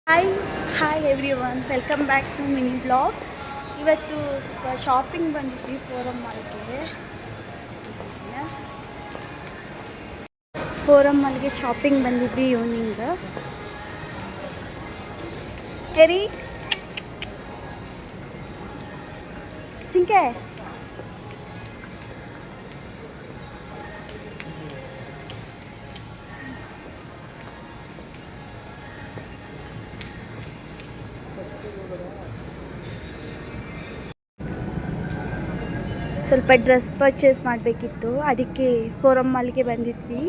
Hi hi everyone welcome back to mini blog. ಇವತ್ತು ಸ್ವಲ್ಪ shopping ಬಂದಿದ್ವಿ Forum ಮಾಲ್ಗೆ. ಫೋರಮ್ ಮಾಲ್ಗೆ ಶಾಪಿಂಗ್ ಬಂದಿದ್ವಿ ಈವ್ನಿಂಗ್. ಕೆರಿ ಚಿಂಕೆ ಸ್ವಲ್ಪ ಡ್ರೆಸ್ ಪರ್ಚೇಸ್ ಮಾಡಬೇಕಿತ್ತು, ಅದಕ್ಕೆ ಫೋರಮ್ ಮಾಲ್ಗೆ ಬಂದಿದ್ವಿ.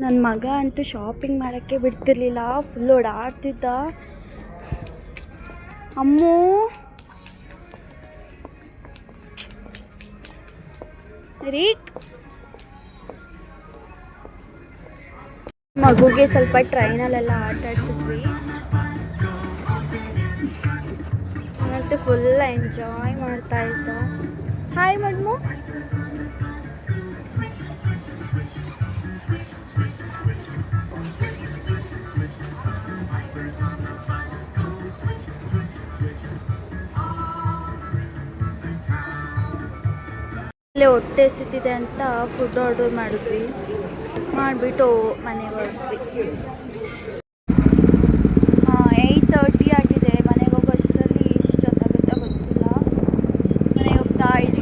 ನನ್ನ ಮಗ ಅಂತೂ ಶಾಪಿಂಗ್ ಮಾಡೋಕ್ಕೆ ಬಿಡ್ತಿರ್ಲಿಲ್ಲ, ಫುಲ್ ಓಡಾಡ್ತಿದ್ದ. ಅಮ್ಮೂ ರೀಕ್ ಮಗುಗೆ ಸ್ವಲ್ಪ ಟ್ರೈನಲ್ಲೆಲ್ಲ ಆಟ ಆಡಿಸಿದ್ವಿ. ಮತ್ತು ಫುಲ್ ಎಂಜಾಯ್ ಮಾಡ್ತಾ ಇದ್ದ. ಹಾಯ್ ಮಡ್ಮು. ಅಲ್ಲೇ ಹೊಟ್ಟೆ ಸಿಗ್ತಿದೆ ಅಂತ ಫುಡ್ ಆರ್ಡರ್ ಮಾಡಿಬಿಟ್ಟು ಮನೆಗೆ ಹೊರಟ್ವಿ. 8:30 ಆಗಿದೆ. ಮನೆಗೆ ಹೋಗೋಷ್ಟರಲ್ಲಿ ಇಷ್ಟೊತ್ತಾಗುತ್ತೆ ಗೊತ್ತಿಲ್ಲ. ಮನೆಗೆ ಹೋಗ್ತಾ ಇದ್ದೀವಿ.